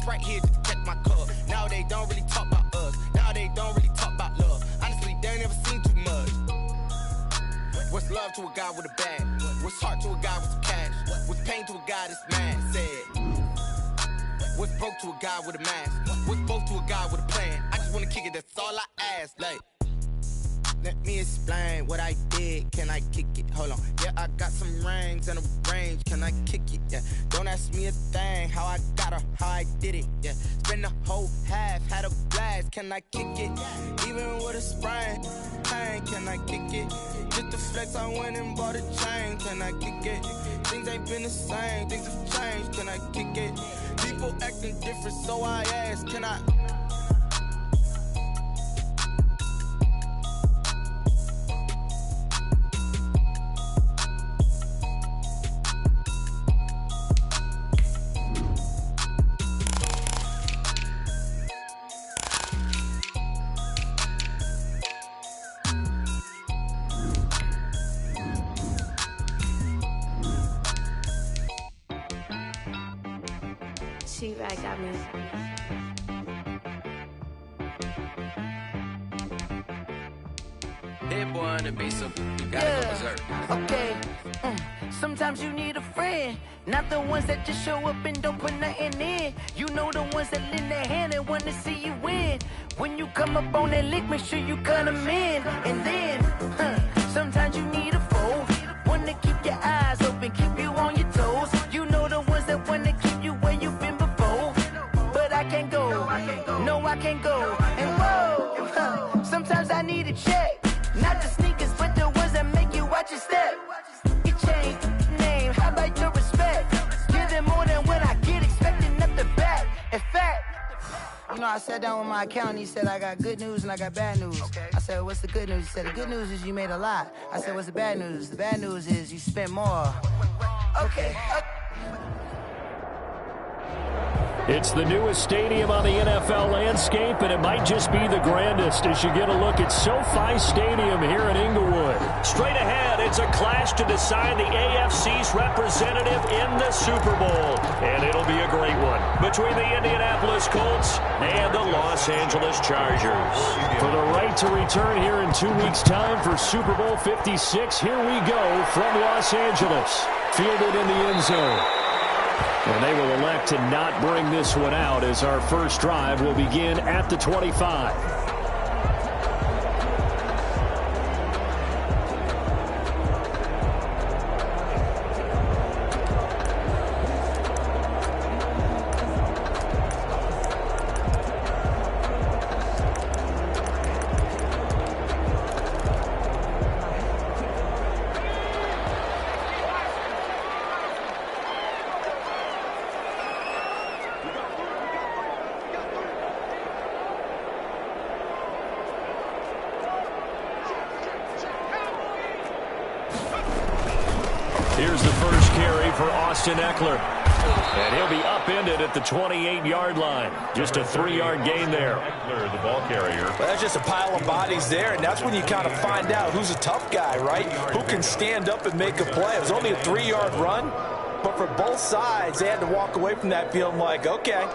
Sprite here just to catch my cup. Now they don't really talk about us. Now they don't really talk about love. Honestly, they ain't never seen too much. What's love to a guy with a bag? What's heart to a guy with some cash? What's pain to a guy that's mad? Said. What's broke to a guy with a mask? What's broke to a guy with a plan? I just wanna kick it, that's all I ask. Like, let me explain what I did. Can I kick it? Hold on. Yeah, I got some rings and a range. Can I kick it? Yeah. Don't ask me a thing. How I got her, how I did it. Yeah. Spend the whole half, had a blast. Can I kick it? Even with a sprain. Pain, can I kick it? Just the flex, I went and bought a chain. Can I kick it? Things ain't been the same. Things have changed. Can I kick it? People acting different, so I ask. Can I? T-Rag got me. Hit boy on the beat, so you gotta go berserk. Okay. Sometimes you need a friend, not the ones that just show up and don't put nothing in. You know the ones that lend their hand and want to see you win. When you come up on that lick, make sure you cut them in. And then, sometimes you need a foe, one to keep your eyes open, keep you on your toes. You know the ones that want to keep you where you've been before. But I can't go, no I can't go. And whoa, sometimes I need a check. Not the sneakers, but the ones that make you watch your step. You change name, how about your respect? Give them more than what I get, expecting nothing back. In fact, you know, I sat down with my accountant, he said, I got good news and I got bad news. Okay. I said, what's the good news? He said, the good news is you made a lot. I said, what's the bad news? The bad news is you spent more. Okay. It's the newest stadium on the NFL landscape, and it might just be the grandest as you get a look at SoFi Stadium here in Inglewood. Straight ahead, it's a clash to decide the AFC's representative in the Super Bowl. And it'll be a great one between the Indianapolis Colts and the Los Angeles Chargers. For the right to return here in 2 weeks' time for Super Bowl 56, here we go from Los Angeles. Fielded in the end zone. And they will elect to not bring this one out as our first drive will begin at the 25. Here's the first carry for Austin Eckler. And he'll be upended at the 28-yard line. Just a 3-yard gain there. Eckler, the ball carrier. Well, that's just a pile of bodies there, and that's when you kind of find out who's a tough guy, right? Who can stand up and make a play. It was only a 3-yard run, but for both sides, they had to walk away from that feeling like, okay,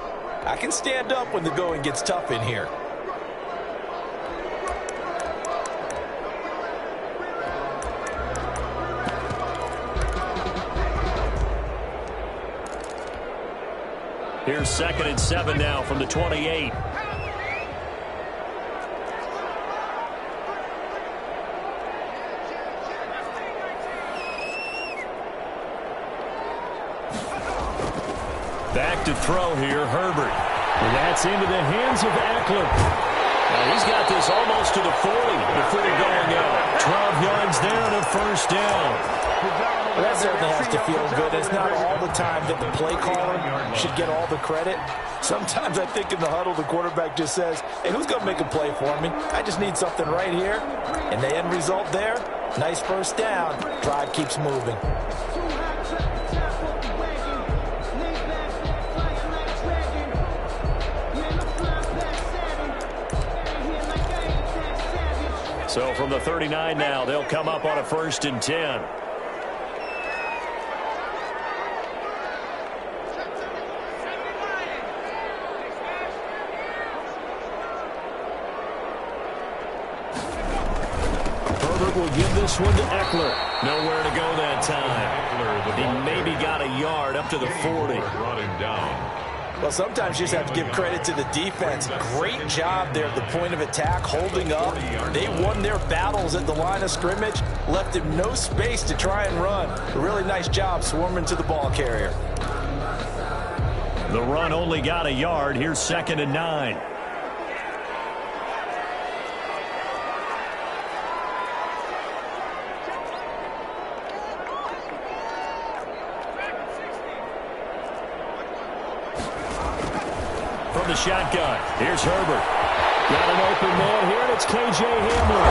I can stand up when the going gets tough in here. Here's 2nd and 7 now from the 28. Back to throw here, Herbert. And that's into the hands of Eckler. Now he's got this almost to the 40 before going out. 12 yards there and a first down. Well, that certainly has to feel good. It's not all the time that the play caller should get all the credit. Sometimes I think in the huddle, the quarterback just says, hey, who's going to make a play for me? I just need something right here. And the end result there, nice first down. Drive keeps moving. So from the 39 now, they'll come up on a 1st and 10. this one to Eckler. Nowhere to go that time. He maybe got a yard up to the 40. Brought him down. Well, sometimes you just have to give credit to the defense. Great job there at the point of attack, holding up. They won their battles at the line of scrimmage, left him no space to try and run. A really nice job swarming to the ball carrier. The run only got a yard. Here's 2nd and 9. From the shotgun, here's Herbert. Got an open man here, and it's K.J. Hamler.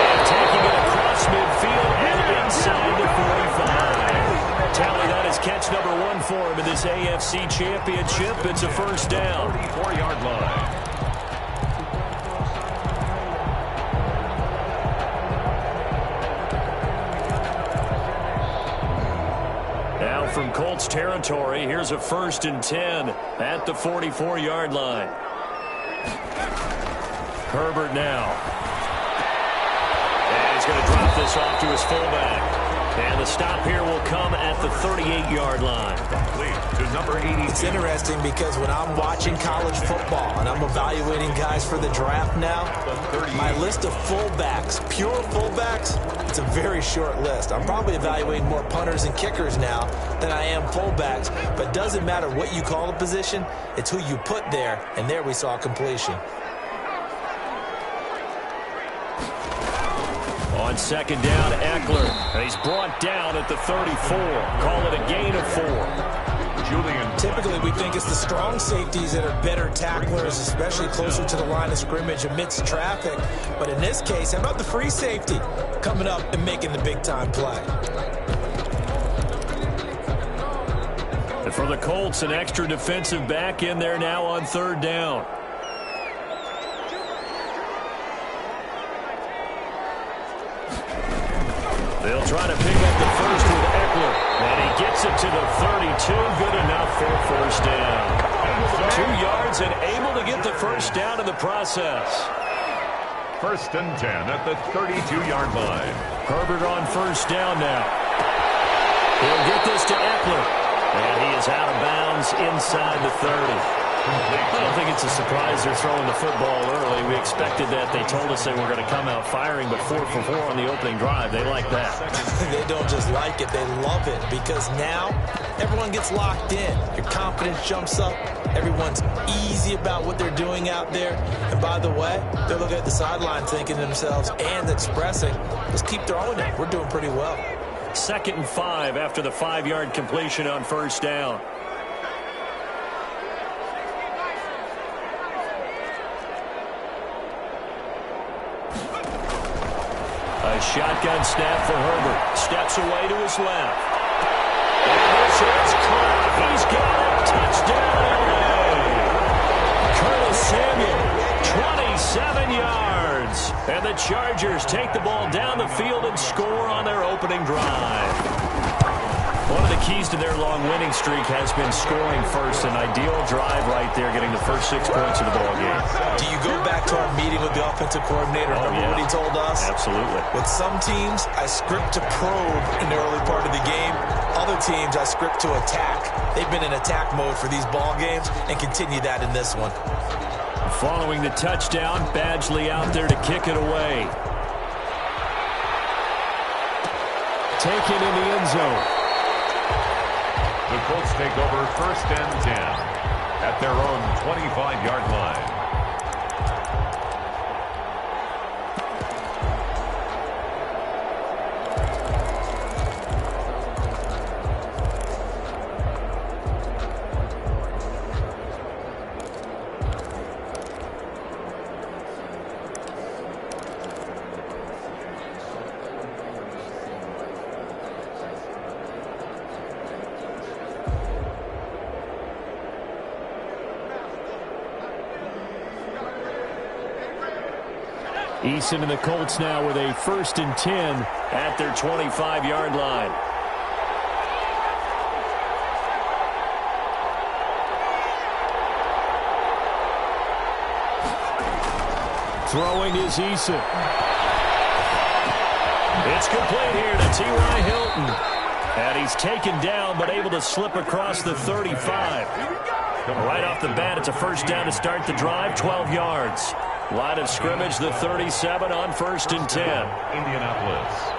And taking it across midfield and inside the 45. Tally, that is catch number 1 for him in this AFC Championship. It's a first down. 44-yard line. Now from Colts territory, here's a 1st and 10 at the 44-yard line. Herbert now. And he's going to drop this off to his fullback. And the stop here will come at the 38-yard line. To number 80. It's interesting because when I'm watching college football and I'm evaluating guys for the draft now, my list of fullbacks, pure fullbacks, it's a very short list. I'm probably evaluating more punters and kickers now than I am fullbacks, but it doesn't matter what you call a position, it's who you put there, and there we saw completion. On 2nd down, Eckler. And he's brought down at the 34. Call it a gain of 4. Julian. Typically, we think it's the strong safeties that are better tacklers, especially closer to the line of scrimmage amidst traffic. But in this case, how about the free safety coming up and making the big-time play? And for the Colts, an extra defensive back in there now on 3rd down. They'll try to pick up the first with Eckler. And he gets it to the 32. Good enough for a first down. 2 yards and able to get the first down in the process. 1st and 10 at the 32-yard line. Herbert on 1st down now. He'll get this to Eckler. And he is out of bounds inside the 30. I don't think it's a surprise they're throwing the football early. We expected that. They told us they were going to come out firing, but 4 for 4 on the opening drive. They like that. They don't just like it, they love it, because now everyone gets locked in. Your confidence jumps up. Everyone's easy about what they're doing out there. And by the way, they're looking at the sideline thinking to themselves and expressing, let's keep throwing it. We're doing pretty well. 2nd and 5 after the 5-yard completion on 1st down. A shotgun snap for Herbert. Steps away to his left. And this is caught. He's got it. Touchdown, LA. Curtis Samuel, 27 yards. And the Chargers take the ball down the field and score on their opening drive. One of the keys to their long winning streak has been scoring first. An ideal drive right there, getting the first 6 points of the ball game. Do you go back to our meeting with the offensive coordinator? Remember what he told us? Absolutely. With some teams, I script to probe in the early part of the game. Other teams, I script to attack. They've been in attack mode for these ball games and continue that in this one. Following the touchdown, Badgley out there to kick it away. Taken in the end zone. The Colts take over 1st and 10 at their own 25-yard line. Eason and the Colts now with a 1st and 10 at their 25-yard line. Throwing is Eason. It's complete here to T.Y. Hilton. And he's taken down, but able to slip across the 35. Right off the bat, it's a first down to start the drive, 12 yards. Line of scrimmage, the 37 on 1st and 10. Indianapolis.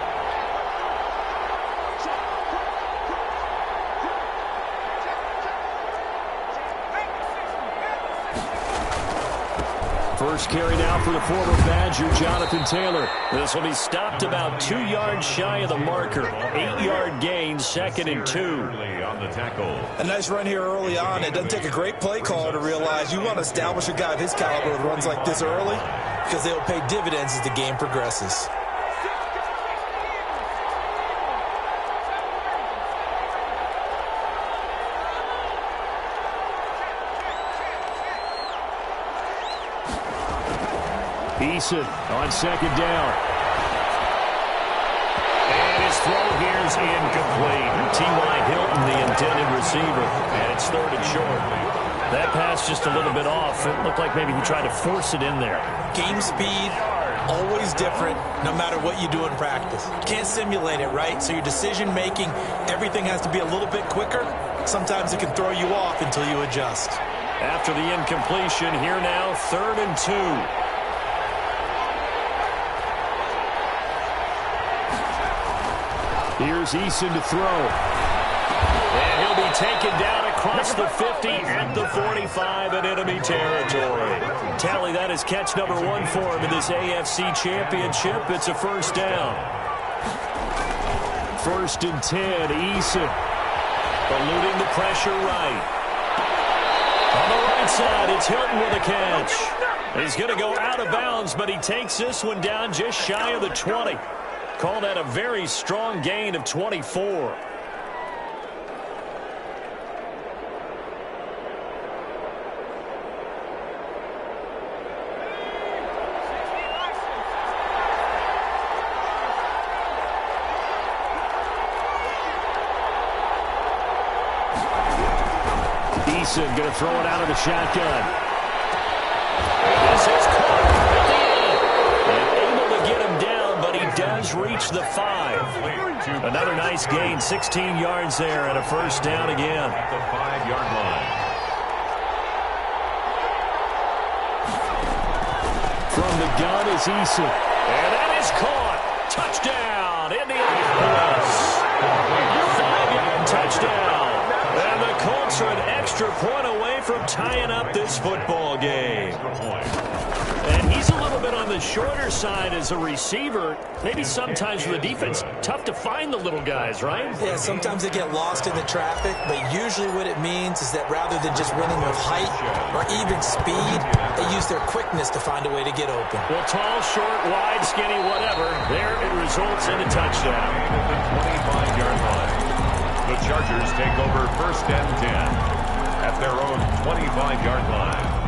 First carry now for the former Badger, Jonathan Taylor. This will be stopped about 2 yards shy of the marker. 8-yard gain, 2nd and 2. On the tackle. A nice run here early on. It doesn't take a great play caller to realize you want to establish a guy of his caliber with runs like this early because they'll pay dividends as the game progresses. Eason on 2nd down. And his throw here is incomplete. T.Y. Hilton, the intended receiver. And it's 3rd and short. That pass just a little bit off. It looked like maybe he tried to force it in there. Game speed, always different no matter what you do in practice. Can't simulate it, right? So your decision making, everything has to be a little bit quicker. Sometimes it can throw you off until you adjust. After the incompletion, here now, 3rd and 2. Here's Eason to throw. And he'll be taken down across the 50 at the 45 in enemy territory. Tally, that is catch number 1 for him in this AFC Championship. It's a first down. 1st and 10, Eason. Eluding the pressure right. On the right side, it's Hilton with a catch. He's going to go out of bounds, but he takes this one down just shy of the 20. Call that a very strong gain of 24. Eason going to throw it out of the shotgun. This is caught at the end. And able to get him down, but he does reach the 5. Another nice gain, 16 yards there, and a first down again. At the 5-yard line. From the gun is Eason. And that is caught. Touchdown, Indianapolis. 5-yard touchdown. And the Colts are an extra point away from tying up this football game. And he's a little bit on the shorter side as a receiver. Maybe sometimes for the defense, tough to find the little guys, right? Yeah, sometimes they get lost in the traffic, but usually what it means is that rather than just winning with height or even speed, they use their quickness to find a way to get open. Well, tall, short, wide, skinny, whatever. There it results in a touchdown. At the 25-yard line. The Chargers take over 1st and 10 at their own 25-yard line.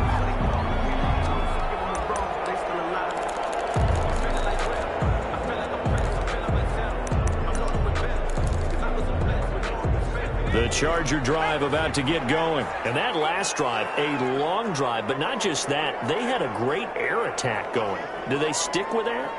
The Charger drive about to get going. And that last drive, a long drive, but not just that. They had a great air attack going. Do they stick with that?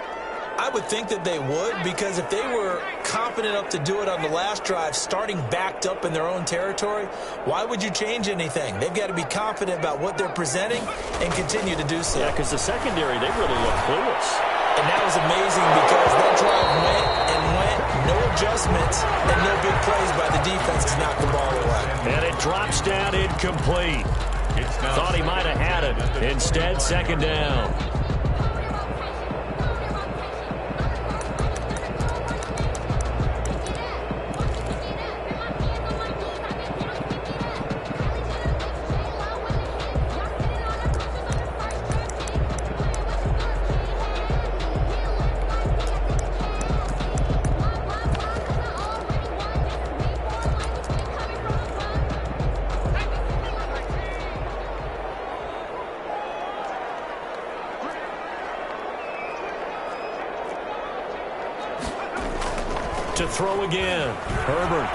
I would think that they would, because if they were confident enough to do it on the last drive, starting backed up in their own territory, why would you change anything? They've got to be confident about what they're presenting and continue to do so. Yeah, because the secondary, they really look clueless. And that was amazing because that drive went and went, no adjustments, and no big plays by the defense to knock the ball away. And it drops down incomplete. Thought he might have had it. Instead, 2nd down. To throw again. Herbert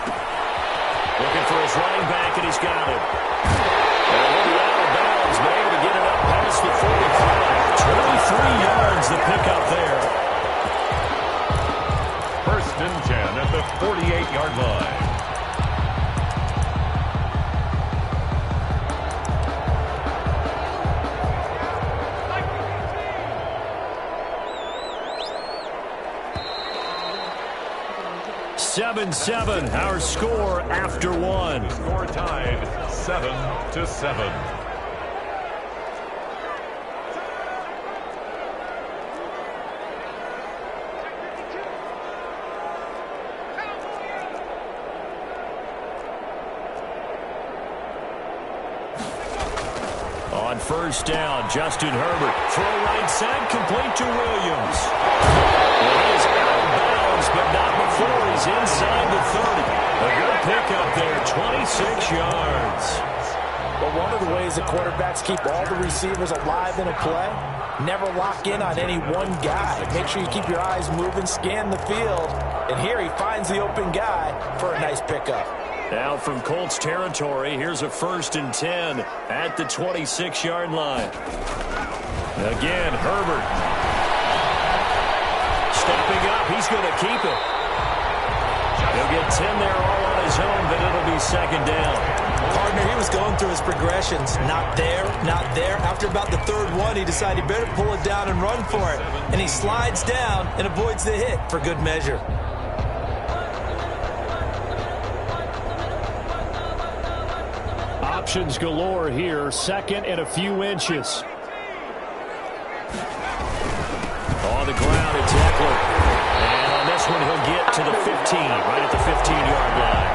looking for his running back, and he's got it. And he'll be out of bounds, but able to get it up past the 45. 23 yards the pickup there. 48-yard line. Seven, our score after one. Score tied 7-7. On first down, Justin Herbert. Throw right side, complete to Williams. It is out of bounds, but not before he's inside the 30. A good pickup there, 26 yards. Well, one of the ways the quarterbacks keep all the receivers alive in a play, never lock in on any one guy. Make sure you keep your eyes moving, scan the field, and here he finds the open guy for a nice pickup. Now from Colts territory, here's a 1st and 10 at the 26-yard line. Again, Herbert. Stepping up, he's going to keep it. He'll get 10 there all on his own, but it'll be 2nd down. Partner, he was going through his progressions. Not there, not there. After about the 3rd one, he decided he better pull it down and run for it. And he slides down and avoids the hit for good measure. Options galore here, 2nd and a few inches. On the ground, it's Eckler. And on this one, he'll get to the 15, right at the 15-yard line.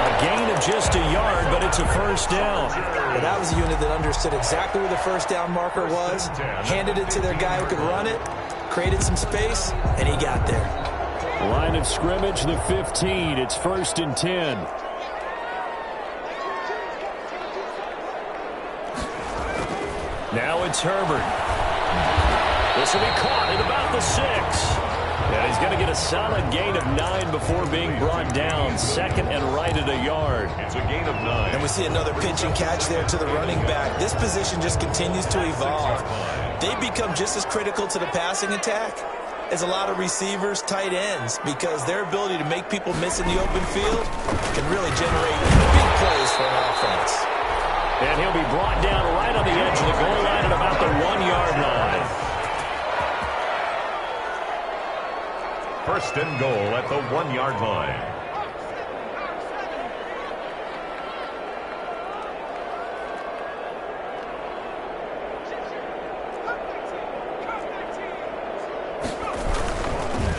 A gain of just a yard, but it's a 1st down. Well, that was a unit that understood exactly where the 1st down marker was, handed it to their guy who could run it, created some space, and he got there. Line of scrimmage, the 15. It's 1st and 10. Now it's Herbert. This will be caught at about the 6. And he's going to get a solid gain of 9 before being brought down. 2nd and right at a yard. It's a gain of 9. And we see another pitch and catch there to the running back. This position just continues to evolve. They become just as critical to the passing attack as a lot of receivers, tight ends, because their ability to make people miss in the open field can really generate big plays for an offense. And he'll be brought down right on the edge of the goal line at about the 1-yard line. 1st and goal at the 1-yard line.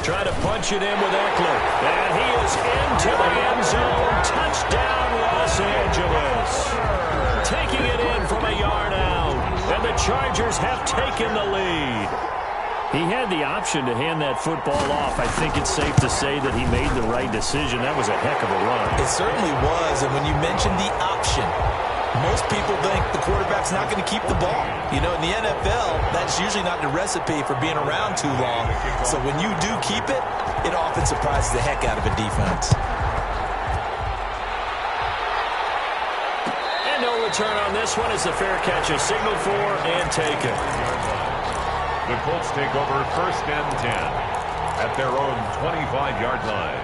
Try to punch it in with Eckler. And he is into the end zone. Touchdown, Los Angeles. Taking it in from a yard out. And the Chargers have taken the lead. He had the option to hand that football off. I think it's safe to say that he made the right decision. That was a heck of a run. It certainly was. And when you mention the option, most people think the quarterback's not going to keep the ball. You know, in the NFL, that's usually not the recipe for being around too long. So when you do keep it, it often surprises the heck out of a defense. And no return on this one as the fair catch is signaled for and taken. The Colts take over 1st and 10 at their own 25-yard line.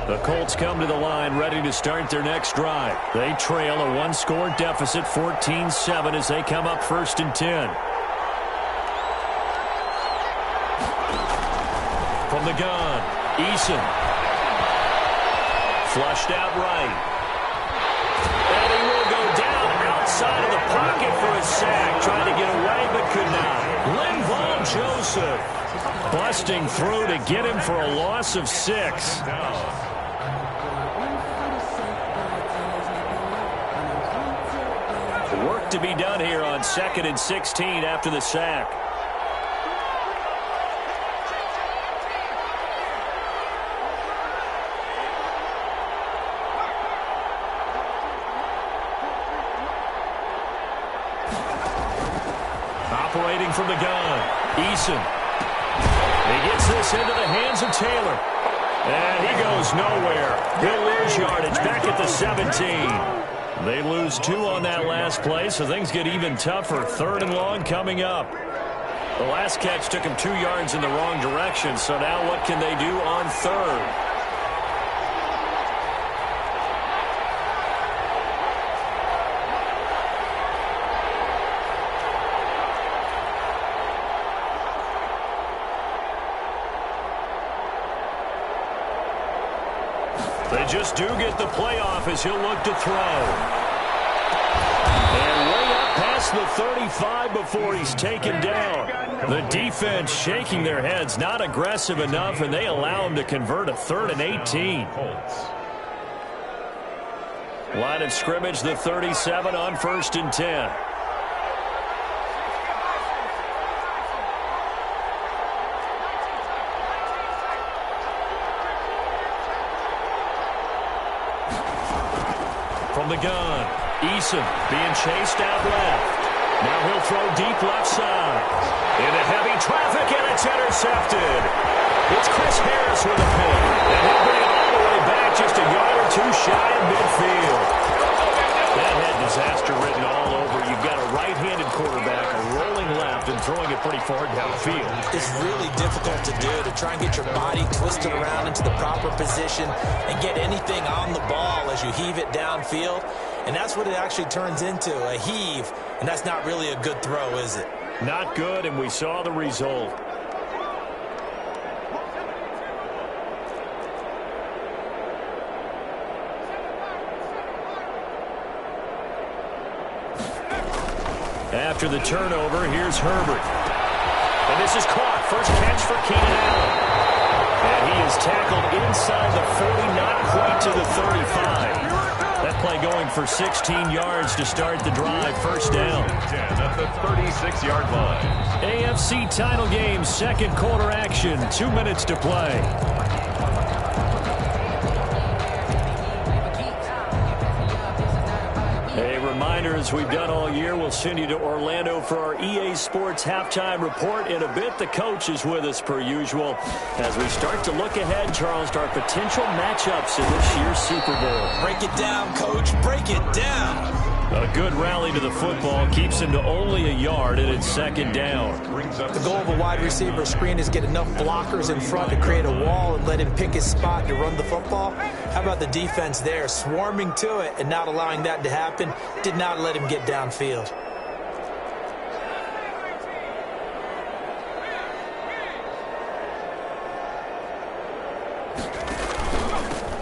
The Colts come to the line ready to start their next drive. They trail a 1-score deficit, 14-7, as they come up 1st and 10. From the gun, Eason. Flushed out right. And he will go down outside of the pocket for a sack. Trying to get away, but could not. Linval Joseph busting through to get him for a loss of 6. Work to be done here on 2nd and 16 after the sack. Operating from the gun, Eason. He gets this into the hands of Taylor. And he goes nowhere. He'll lose yardage back at the 17. They lose 2 on that last play, so things get even tougher. 3rd and long coming up. The last catch took him 2 yards in the wrong direction, so now what can they do on 3rd? They just do get the play off as he'll look to throw. And way up past the 35 before he's taken down. The defense shaking their heads, not aggressive enough, and they allow him to convert a 3rd and 18. Line of scrimmage, the 37 on 1st and 10. From the gun, Eason being chased out left. Now he'll throw deep left side. Into heavy traffic, and it's intercepted. It's Chris Harris with a pick. And he'll bring it all the way back just a yard or 2 shy of midfield. That had disaster written all over. You've got a right-handed quarterback, a rolling left, and throwing it pretty far downfield. It's really difficult to do, to try and get your body twisted around into the proper position and get anything on the ball as you heave it downfield. And that's what it actually turns into, a heave. And that's not really a good throw, is it? Not good, and we saw the result. After the turnover, here's Herbert. And this is caught. First catch for Keenan Allen. And he is tackled inside the 40, not quite to the 35. That play going for 16 yards to start the drive. First down. 10 at the 36-yard line. AFC title game, 2nd quarter action. 2 minutes to play. Reminder, as we've done all year, we'll send you to Orlando for our EA Sports halftime report. In a bit, the coach is with us per usual as we start to look ahead, Charles, to our potential matchups in this year's Super Bowl. Break it down, Coach. Break it down. A good rally to the football keeps him to only a yard, and it's 2nd down. The goal of a wide receiver screen is get enough blockers in front to create a wall and let him pick his spot to run the football. How about the defense there, swarming to it and not allowing that to happen? Did not let him get downfield.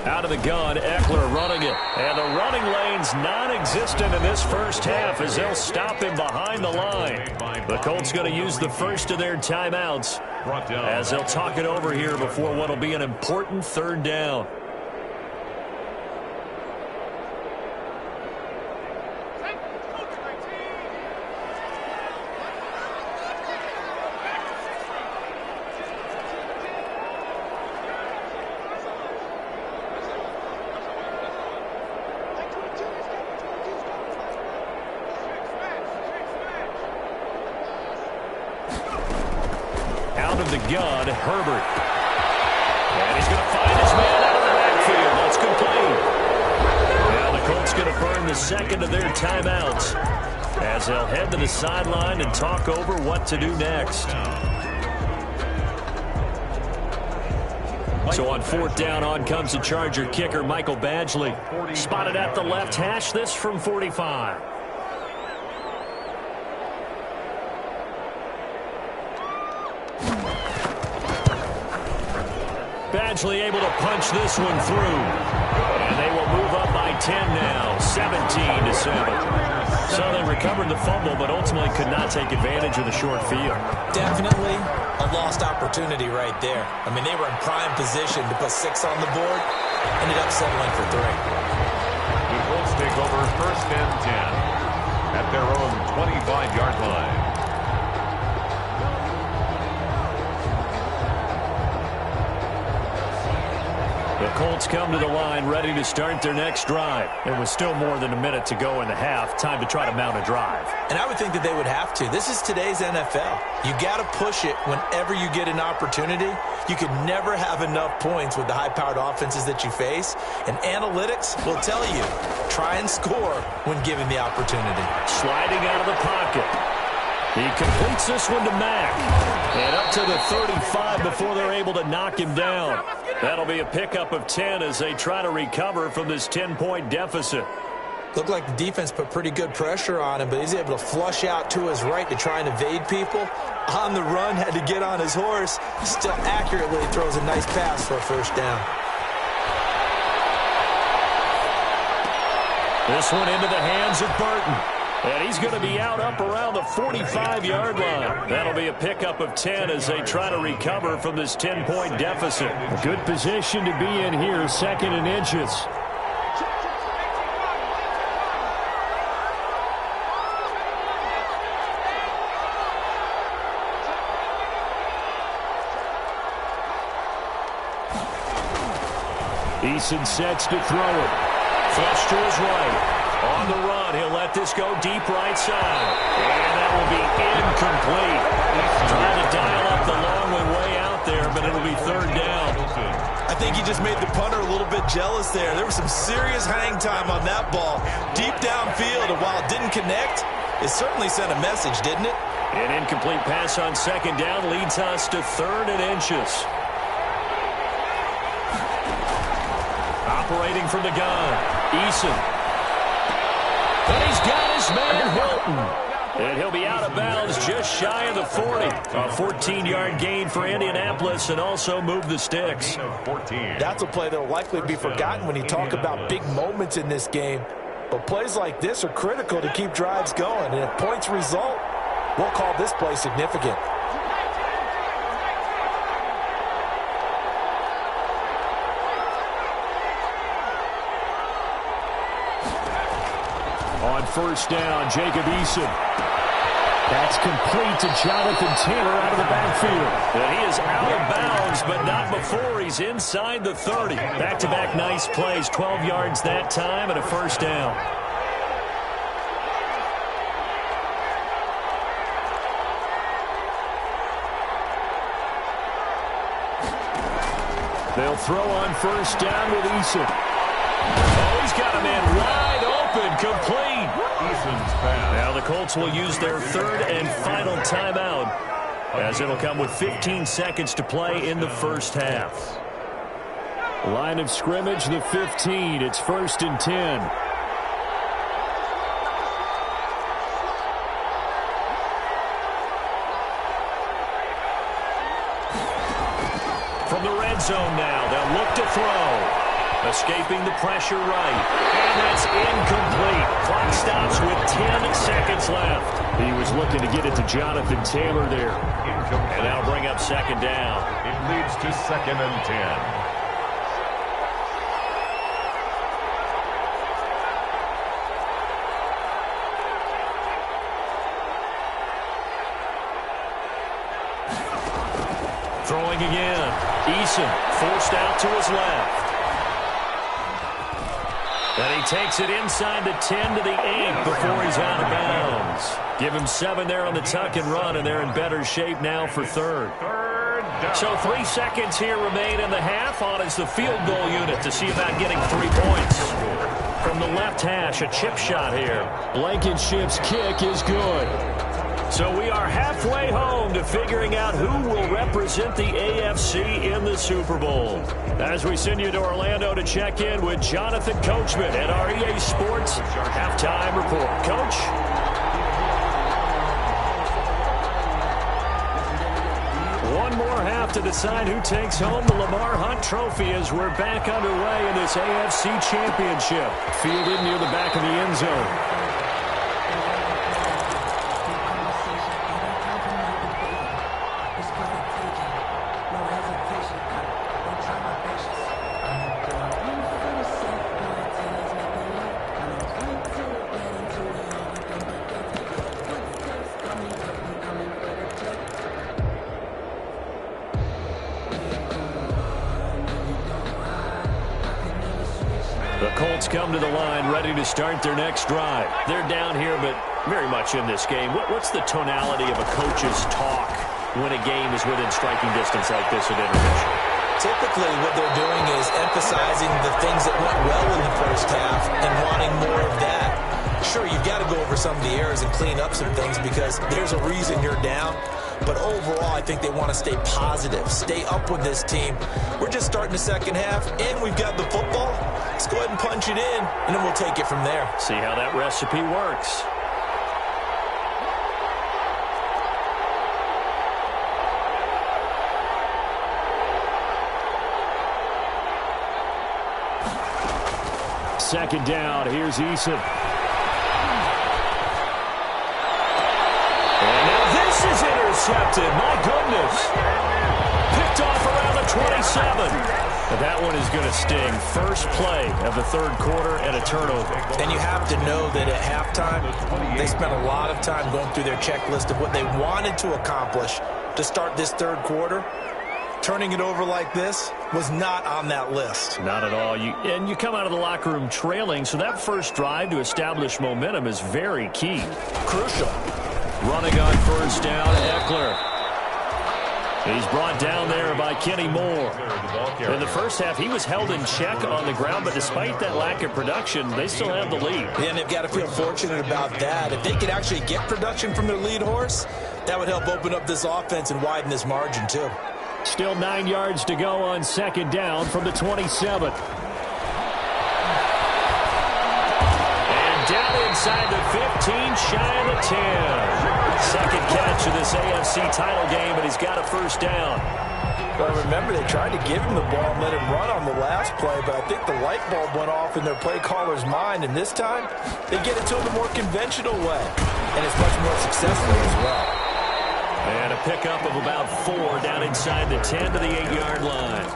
Out of the gun, Eckler running it. And the running lane's non-existent in this first half as they'll stop him behind the line. The Colts going to use the first of their timeouts as they'll talk it over here before what will be an important 3rd down. The gun, Herbert. And he's going to find his man out of the backfield. That's complete. Now the Colts going to burn the 2nd of their timeouts as they'll head to the sideline and talk over what to do next. So on 4th down, on comes the Charger kicker, Michael Badgley. Spotted at the left hash, this from 45. Badgley able to punch this one through. And they will move up by 10 now, 17-7. So they recovered the fumble, but ultimately could not take advantage of the short field. Definitely a lost opportunity right there. I mean, they were in prime position to put 6 on the board. Ended up settling for 3. The Colts take over 1st and 10 at their own 25-yard line. The Colts come to the line ready to start their next drive. There was still more than a minute to go in the half. Time to try to mount a drive. And I would think that they would have to. This is today's NFL. You got to push it whenever you get an opportunity. You can never have enough points with the high-powered offenses that you face, and analytics will tell you, try and score when given the opportunity. Sliding out of the pocket. He completes this one to Mack. And up to the 35 before they're able to knock him down. That'll be a pickup of 10 as they try to recover from this 10-point deficit. Looked like the defense put pretty good pressure on him, but he's able to flush out to his right to try and evade people. On the run, had to get on his horse. Still accurately throws a nice pass for a first down. This one into the hands of Burton. And he's going to be out up around the 45-yard line. That'll be a pickup of 10 as they try to recover from this 10-point deficit. A good position to be in here, 2nd and inches. Eason sets to throw it. Flush to his right. On the run, he'll let this go deep right side. And that will be incomplete. Trying to dial up the long way out there, but it'll be 3rd down. I think he just made the punter a little bit jealous there. There was some serious hang time on that ball. Deep downfield, and while it didn't connect, it certainly sent a message, didn't it? An incomplete pass on 2nd down leads us to 3rd and inches. Operating from the gun, Eason. And he's got his man Hilton. And he'll be out of bounds just shy of the 40. A 14-yard gain for Indianapolis and also move the sticks. That's a play that will likely be forgotten when you talk about big moments in this game. But plays like this are critical to keep drives going. And if points result, we'll call this play significant. On 1st down, Jacob Eason. That's complete to Jonathan Taylor out of the backfield. And he is out of bounds, but not before he's inside the 30. Back-to-back nice plays, 12 yards that time and a 1st down. They'll throw on 1st down with Eason. Oh, he's got a man wide open, complete. Now the Colts will use their 3rd and final timeout, as it'll come with 15 seconds to play in the 1st half. Line of scrimmage, the 15. It's 1st and 10. From the red zone now, they'll look to throw. Escaping the pressure right. And that's incomplete. Clock stops with 10 seconds left. He was looking to get it to Jonathan Taylor there. And that'll bring up 2nd down. It leads to 2nd and 10. Throwing again. Eason forced out to his left. And he takes it inside the 10 to the 8 before he's out of bounds. Give him 7 there on the tuck and run, and they're in better shape now for 3rd. So 3 seconds here remain in the half. On is the field goal unit to see about getting 3 points. From the left hash, a chip shot here. Blankenship's kick is good. So we are halfway home to figuring out who will represent the AFC in the Super Bowl. As we send you to Orlando to check in with Jonathan Coachman at our EA Sports Halftime Report. Coach? One more half to decide who takes home the Lamar Hunt Trophy as we're back underway in this AFC Championship. Fielded near the back of the end zone. The Colts come to the line ready to start their next drive. They're down here, but very much in this game. What's the tonality of a coach's talk when a game is within striking distance like this at intermission? Typically, what they're doing is emphasizing the things that went well in the first half and wanting more of that. Sure, you've got to go over some of the errors and clean up some things because there's a reason you're down. But overall, I think they want to stay positive, stay up with this team. We're just starting the second half, and we've got the football. Let's go ahead and punch it in, and then we'll take it from there. See how that recipe works. Second down, here's Eason. And now this is intercepted. My goodness. Picked off around the 27. But that one is going to sting. First play of the third quarter and a turnover. And you have to know that at halftime, they spent a lot of time going through their checklist of what they wanted to accomplish to start this third quarter. Turning it over like this was not on that list. Not at all. And you come out of the locker room trailing, so that first drive to establish momentum is very key. Crucial. Running on first down, Eckler. He's brought down there by Kenny Moore. In the first half, he was held in check on the ground, but despite that lack of production, they still have the lead. And they've got to feel fortunate about that. If they could actually get production from their lead horse, that would help open up this offense and widen this margin, too. Still 9 yards to go on second down from the 27. And down inside the 15, shy of the 10. Second catch of this AFC title game, and he's got a first down. Well, remember, they tried to give him the ball and let him run on the last play, but I think the light bulb went off in their play caller's mind, and this time they get it to him the more conventional way, and it's much more successful as well. And a pickup of about 4 down inside the 10 to the 8-yard line.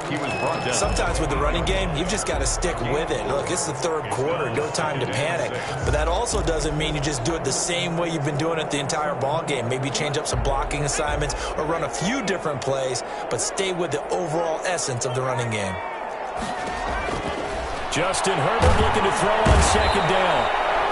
He was brought down. Sometimes with the running game, you've just got to stick with it. Look, it's the third quarter, no time to panic. But that also doesn't mean you just do it the same way you've been doing it the entire ball game. Maybe change up some blocking assignments or run a few different plays, but stay with the overall essence of the running game. Justin Herbert looking to throw on second down.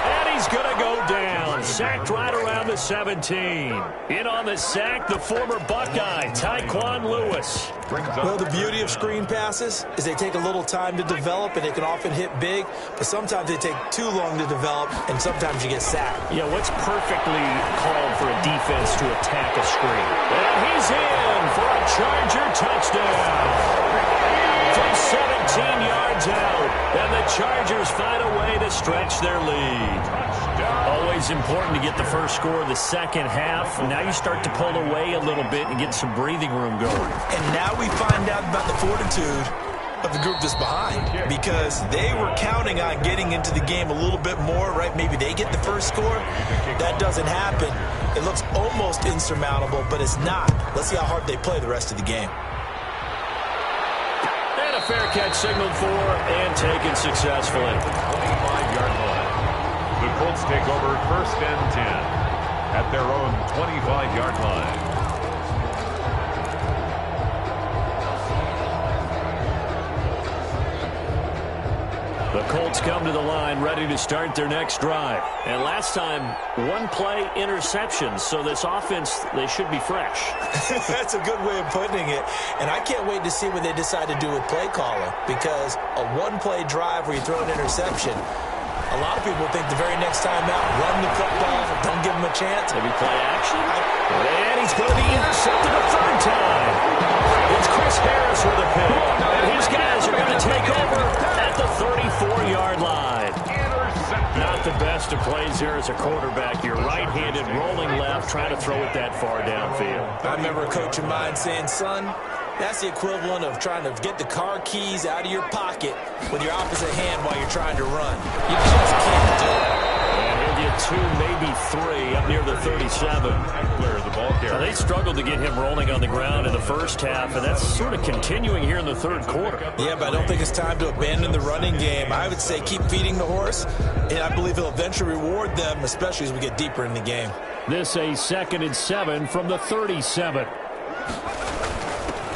And he's going to go down. Sacked right around the 17. In on the sack, the former Buckeye, Tyquan Lewis. Well, the beauty of screen passes is they take a little time to develop, and they can often hit big, but sometimes they take too long to develop, and sometimes you get sacked. Yeah, what's perfectly called for a defense to attack a screen? And he's in for a Charger touchdown. From 17 yards out, and the Chargers find a way to stretch their lead. Always important to get the first score of the second half. Now you start to pull away a little bit and get some breathing room going. And now we find out about the fortitude of the group that's behind, because they were counting on getting into the game a little bit more, right? Maybe they get the first score. That doesn't happen. It looks almost insurmountable, but it's not. Let's see how hard they play the rest of the game. And a fair catch signaled for and taken successfully. 25-yard line. The Colts take over first and 10 at their own 25-yard line. The Colts come to the line ready to start their next drive. And last time, one play interception, so this offense, they should be fresh. That's a good way of putting it. And I can't wait to see what they decide to do with play calling, because a one-play drive where you throw an interception, a lot of people think the very next time out, run the football, don't give them a chance. Maybe play action. And he's going to be intercepted a third time. It's Chris Harris with a pick. And his guys are going to take over at the 34-yard line. Not the best of plays here as a quarterback. You're right-handed, rolling left, trying to throw it that far downfield. I remember a coach of mine saying, son, that's the equivalent of trying to get the car keys out of your pocket with your opposite hand while you're trying to run. You just can't do it. And he'll get 2, maybe 3 up near the 37. Now, they struggled to get him rolling on the ground in the first half, and that's sort of continuing here in the third quarter. Yeah, but I don't think it's time to abandon the running game. I would say keep feeding the horse, and I believe he'll eventually reward them, especially as we get deeper in the game. This a 2nd and 7 from the 37.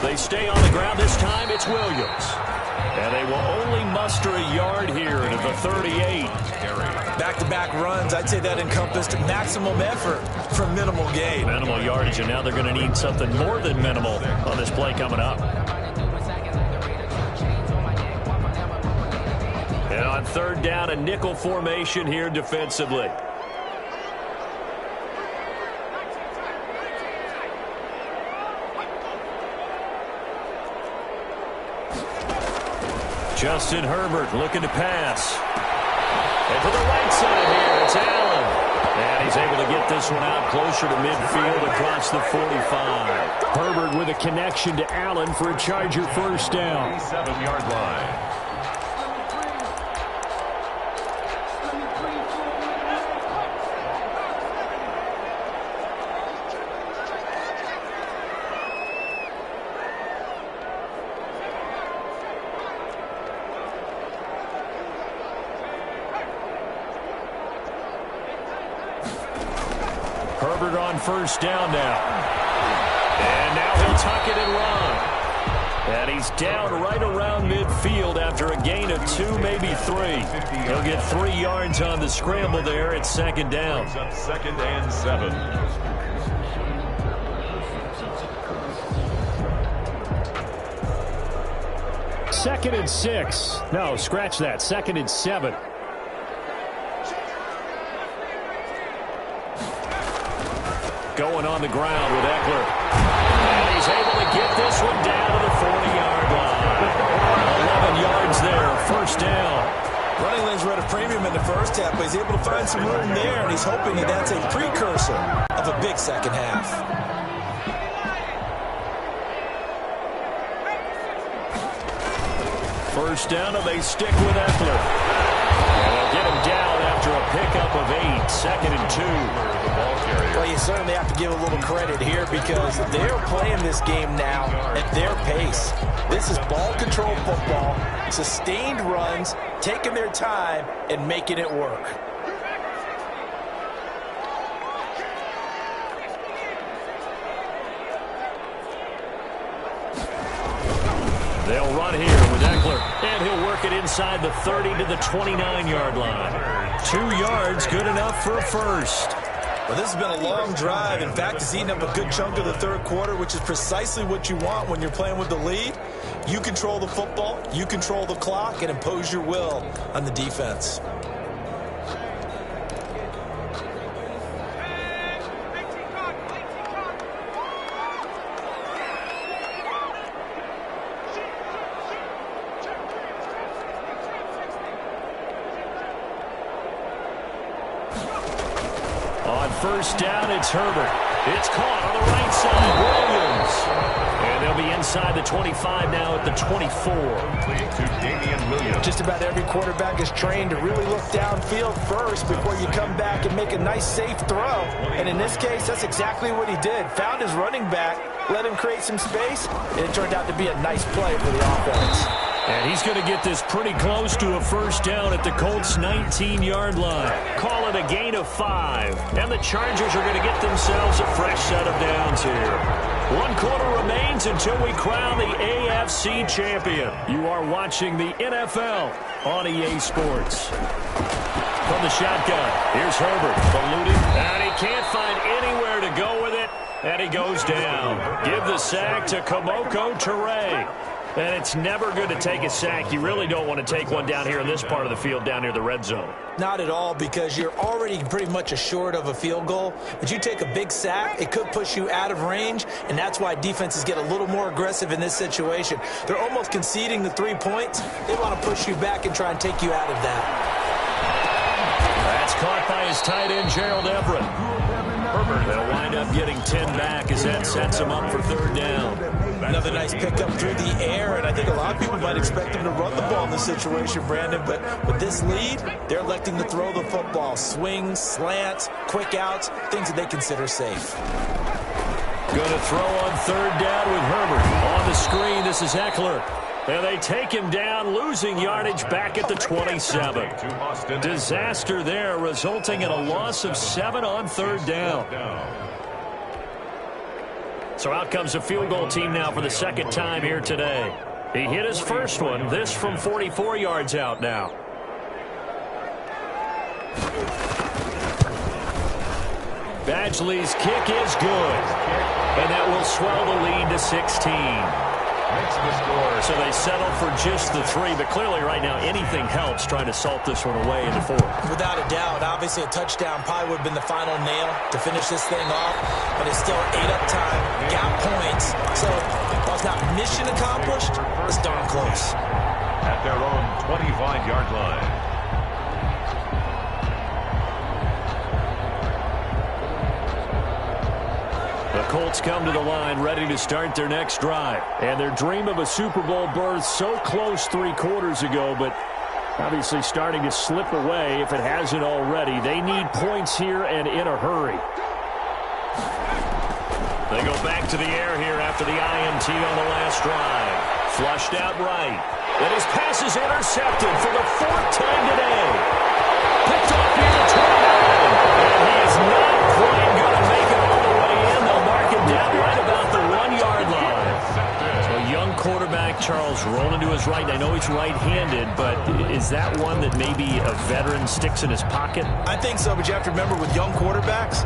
They stay on the ground this time. It's Williams. And they will only muster a yard here at the 38. Back-to-back runs, I'd say that encompassed maximum effort for minimal gain. Minimal yardage, and now they're going to need something more than minimal on this play coming up. And on third down, a nickel formation here defensively. Justin Herbert looking to pass. And to the right side here, it's Allen. And he's able to get this one out closer to midfield across the 45. Herbert with a connection to Allen for a Charger first down. 7-yard line. Herbert on first down now. And now he'll tuck it and run. And he's down right around midfield after a gain of 2, maybe 3. He'll get 3 yards on the scramble there at second down. Second and 7. Second and 6. No, scratch that. Second and 7. Going on the ground with Eckler. And he's able to get this one down to the 40-yard line. 11 yards there, first down. Running lanes were at a premium in the first half, but he's able to find some room there, and he's hoping that that's a precursor of a big second half. First down, and they stick with Eckler. And they'll get him down after a pickup of 8. Second and 2. Well, you certainly have to give a little credit here because they're playing this game now at their pace. This is ball control football, sustained runs, taking their time and making it work. They'll run here with Eckler, and he'll work it inside the 30 to the 29-yard line. 2 yards, good enough for a first. Well, this has been a long drive. In fact, it's eaten up a good chunk of the third quarter, which is precisely what you want when you're playing with the lead. You control the football, you control the clock, and impose your will on the defense. First down, it's Herbert. It's caught on the right side, Williams. And they'll be inside the 25 now at the 24. Just about every quarterback is trained to really look downfield first before you come back and make a nice, safe throw. And in this case, that's exactly what he did. Found his running back, let him create some space, and it turned out to be a nice play for the offense. And he's going to get this pretty close to a first down at the Colts' 19-yard line. Call it a gain of 5. And the Chargers are going to get themselves a fresh set of downs here. 1 quarter remains until we crown the AFC champion. You are watching the NFL on EA Sports. From the shotgun, here's Herbert, ballooning, and he can't find anywhere to go with it, and he goes down. Give the sack to Kamoko Toure. And it's never good to take a sack. You really don't want to take one down here in this part of the field, down near the red zone. Not at all, because you're already pretty much assured of a field goal. But you take a big sack, it could push you out of range, and that's why defenses get a little more aggressive in this situation. They're almost conceding the 3 points. They want to push you back and try and take you out of that. That's caught by his tight end, Gerald Everett. Herbert, they'll wind up getting 10 back as that sets him up for third down. Another nice pickup through the air, and I think a lot of people might expect him to run the ball in this situation, Brandon, but with this lead, they're electing to throw the football. Swings, slants, quick outs, things that they consider safe. Going to throw on third down with Herbert. On the screen, this is Eckler. And they take him down, losing yardage back at the 27. Disaster there, resulting in a loss of 7 on third down. So out comes the field goal team now for the second time here today. He hit his first one. This from 44 yards out now. Badgley's kick is good. And that will swell the lead to 16. So they settle for just the 3, but clearly right now anything helps trying to salt this one away in the 4th. Without a doubt, obviously a touchdown probably would have been the final nail to finish this thing off, but it's still ate up time, got points, so while it's not mission accomplished, it's darn close. At their own 25-yard line. The Colts come to the line ready to start their next drive. And their dream of a Super Bowl berth so close 3 quarters ago, but obviously starting to slip away if it hasn't already. They need points here and in a hurry. They go back to the air here after the INT on the last drive. Flushed out right. And his pass is intercepted for the 4th time today. Picked off near the 29. And he is not quite going to make it all the way in. They'll mark him down right about the 1-yard line. So a young quarterback, Charles, rolling to his right. I know he's right-handed, but is that one that maybe a veteran sticks in his pocket? I think so, but you have to remember with young quarterbacks,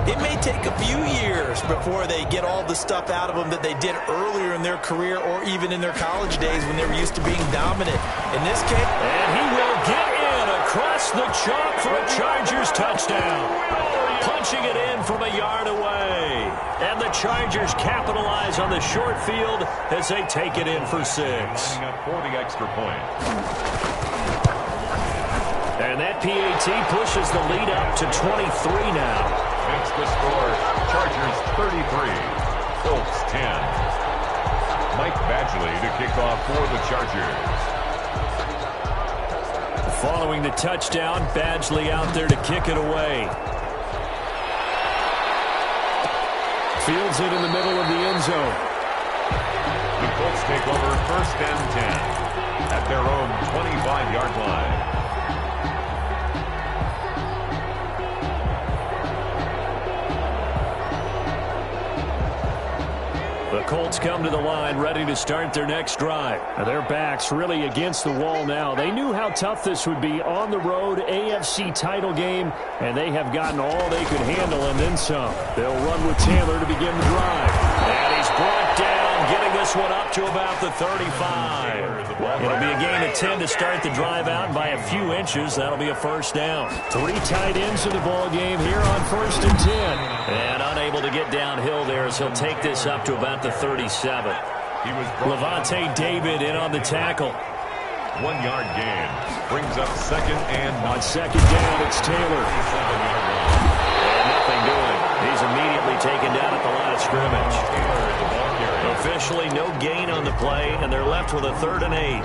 it may take a few years before they get all the stuff out of them that they did earlier in their career or even in their college days when they were used to being dominant. In this case, and he will get in across the chalk for a Chargers touchdown. Punching it in from a yard away. And the Chargers capitalize on the short field as they take it in for 6. Lining up for the extra point. And that PAT pushes the lead up to 23 now. Makes the score Chargers 33, Colts 10. Mike Badgley to kick off for the Chargers. Following the touchdown, Badgley out there to kick it away. Fields it in the middle of the end zone. The Colts take over 1st and 10 at their own 25-yard line. The Colts come to the line ready to start their next drive. Now their backs really against the wall now. They knew how tough this would be on the road, AFC title game, and they have gotten all they could handle and then some. They'll run with Taylor to begin the drive. And he's brought down, getting this one up to about the 35. It'll be a gain of 10 to start the drive out by a few inches. That'll be a 1st down. 3 tight ends in the ball game here on 1st and 10. And unable to get downhill there as he'll take this up to about the 37. Levante David in on the tackle. 1-yard gain. Brings up 2nd and 1. On 2nd down, it's Taylor. And nothing doing. He's immediately taken down at the line of scrimmage. Officially no gain on the play, and they're left with a 3rd and 8.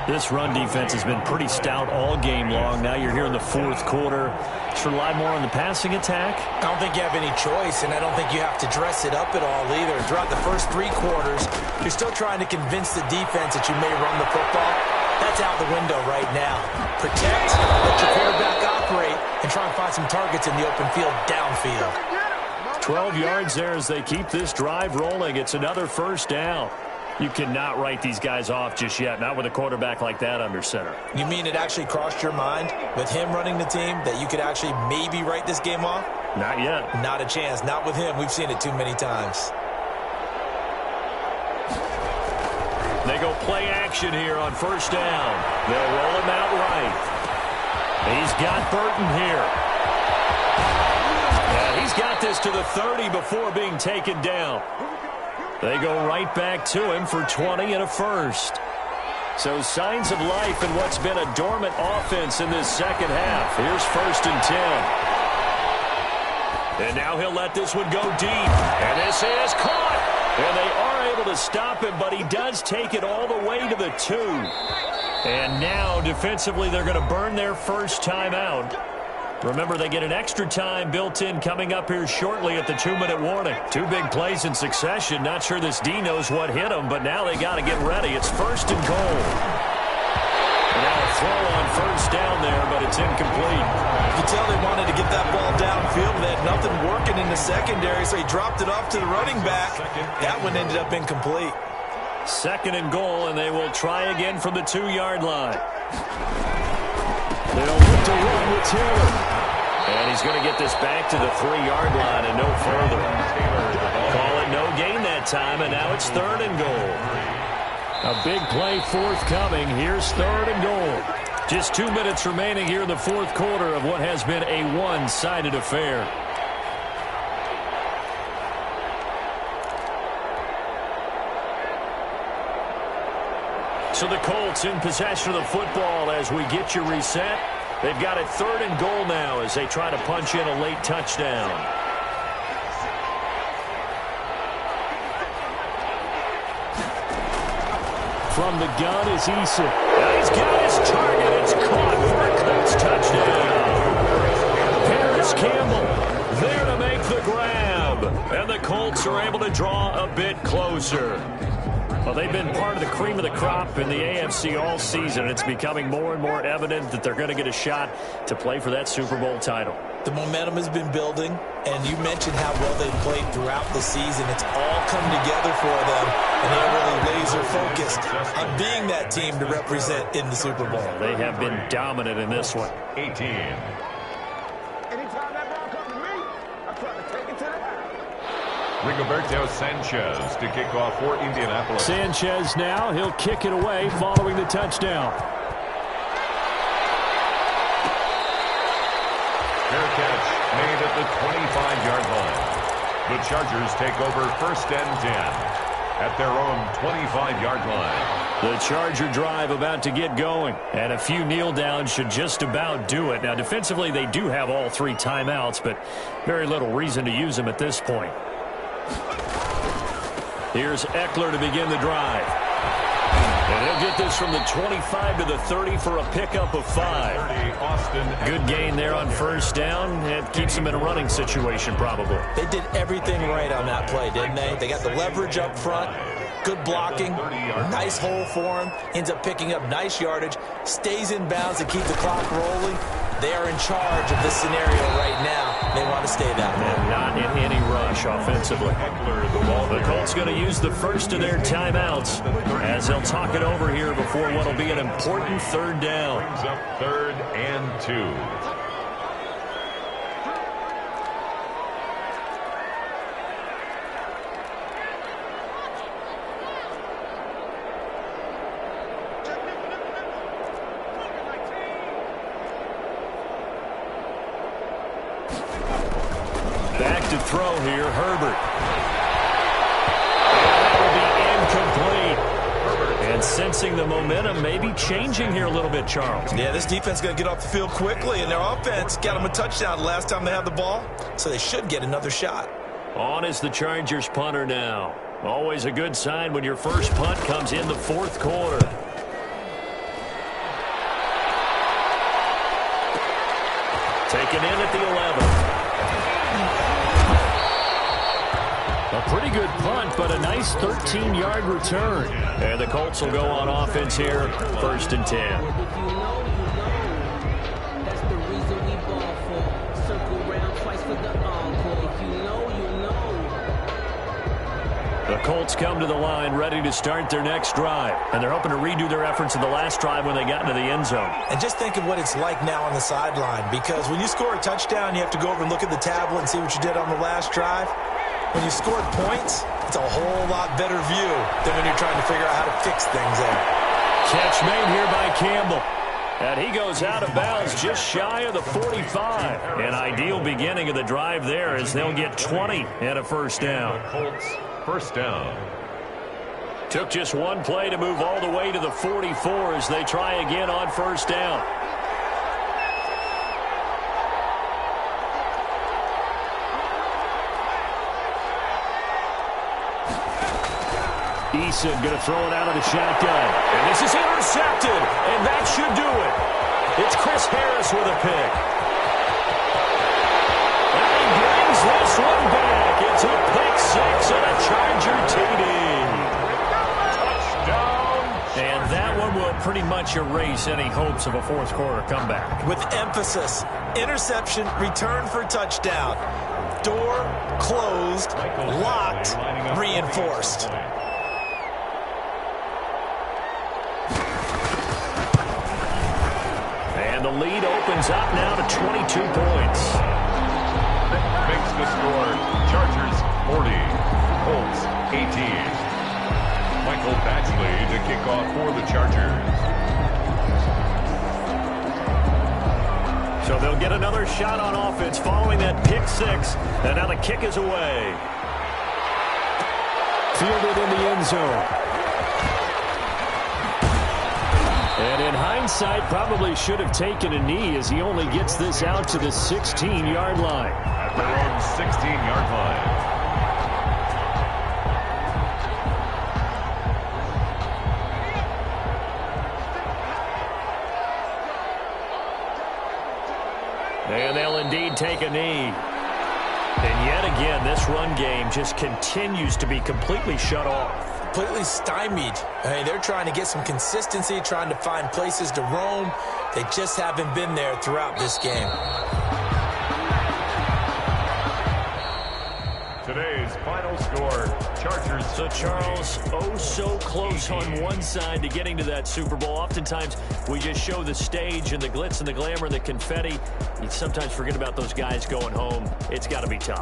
This run defense has been pretty stout all game long. Now you're here in the 4th quarter. Should rely more on the passing attack? I don't think you have any choice, and I don't think you have to dress it up at all either. Throughout the first 3 quarters, you're still trying to convince the defense that you may run the football. That's out the window right now. Protect, let your quarterback operate, and try and find some targets in the open field downfield. 12 yards there as they keep this drive rolling. It's another 1st down. You cannot write these guys off just yet, not with a quarterback like that under center. You mean it actually crossed your mind with him running the team that you could actually maybe write this game off? Not yet. Not a chance. Not with him. We've seen it too many times. They go play action here on 1st down. They'll roll him out right. He's got Burton here. And he's got this to the 30 before being taken down. They go right back to him for 20 and a 1st. So signs of life in what's been a dormant offense in this 2nd half. Here's 1st and 10. And now he'll let this one go deep. And this is caught. And they are able to stop him, but he does take it all the way to the 2. And now defensively they're going to burn their 1st timeout. Remember, they get an extra time built in coming up here shortly at the 2-minute warning. 2 big plays in succession. Not sure this D knows what hit him, but now they got to get ready. It's 1st and goal. And now a throw on 1st down there, but it's incomplete. You can tell they wanted to get that ball downfield. They had nothing working in the secondary, so he dropped it off to the running back. That one ended up incomplete. 2nd and goal, and they will try again from the 2-yard line. They don't look to run with Taylor. And he's going to get this back to the 3-yard line and no further. Call it no gain that time, and now it's 3rd and goal. A big play forthcoming. Here's 3rd and goal. Just 2 minutes remaining here in the 4th quarter of what has been a one-sided affair. So the Colts in possession of the football as we get you reset. They've got it 3rd and goal now as they try to punch in a late touchdown. From the gun is Eason. He's got his target. It's caught for a Colts touchdown. Paris Campbell there to make the grab. And the Colts are able to draw a bit closer. Well, they've been part of the cream of the crop in the AFC all season. It's becoming more and more evident that they're going to get a shot to play for that Super Bowl title. The momentum has been building, and you mentioned how well they've played throughout the season. It's all come together for them, and they're really laser-focused on being that team to represent in the Super Bowl. They have been dominant in this one. 18. Anytime that ball comes to me, I try to take it to the house. Rigoberto Sanchez to kick off for Indianapolis. Sanchez now, he'll kick it away following the touchdown. Fair catch made at the 25-yard line. The Chargers take over 1st and 10 at their own 25-yard line. The Charger drive about to get going, and a few kneel downs should just about do it. Now, defensively, they do have all 3 timeouts, but very little reason to use them at this point. Here's Eckler to begin the drive. And he'll get this from the 25 to the 30 for a pickup of 5. Good gain there on 1st down. It keeps them in a running situation probably. They did everything right on that play, didn't they? They got the leverage up front, good blocking, nice hole for him, ends up picking up nice yardage, stays in bounds to keep the clock rolling. They are in charge of this scenario right now. They want to stay that way. And not in any rush offensively. The Colts going to use the first of their timeouts as they'll talk it over here before what will be an important 3rd down. Brings up 3rd and 2. Back to throw here, Herbert. That will be incomplete. And sensing the momentum may be changing here a little bit, Charles. Yeah, this defense is going to get off the field quickly, and their offense got them a touchdown the last time they had the ball, so they should get another shot. On is the Chargers punter now. Always a good sign when your first punt comes in the 4th quarter. Taken in at the 11. A pretty good punt, but a nice 13-yard return. And the Colts will go on offense here, 1st and 10. That's the reason we ball for. Circle round twice for the encore. If you know, you know. The Colts come to the line ready to start their next drive. And they're hoping to redo their efforts in the last drive when they got into the end zone. And just think of what it's like now on the sideline, because when you score a touchdown, you have to go over and look at the tablet and see what you did on the last drive. When you scored points, it's a whole lot better view than when you're trying to figure out how to fix things there. Catch made here by Campbell. And he goes out of bounds just shy of the 45. An ideal beginning of the drive there as they'll get 20 and a 1st down. Colts 1st down. Took just one play to move all the way to the 44 as they try again on 1st down. Eason going to throw it out of the shotgun. And this is intercepted. And that should do it. It's Chris Harris with a pick. And he brings this one back. It's a pick 6 and a Charger TD. Touchdown. And that one will pretty much erase any hopes of a 4th quarter comeback. With emphasis, interception, return for touchdown. Door closed, locked, reinforced. lead opens up now to 22 points. Makes the score. Chargers 40, Colts 18. Michael Badgley to kick off for the Chargers. So they'll get another shot on offense following that pick six. And now the kick is away. Fielded in the end zone. And in hindsight, probably should have taken a knee as he only gets this out to the 16-yard line. At their own 16-yard line. And they'll indeed take a knee. And yet again, this run game just continues to be completely shut off. Completely stymied. I mean, they're trying to get some consistency, trying to find places to roam. They just haven't been there throughout this game. Today's final score, Chargers. So, Charles, oh so close on one side to getting to that Super Bowl. Oftentimes, we just show the stage and the glitz and the glamour and the confetti. You sometimes forget about those guys going home. It's got to be tough.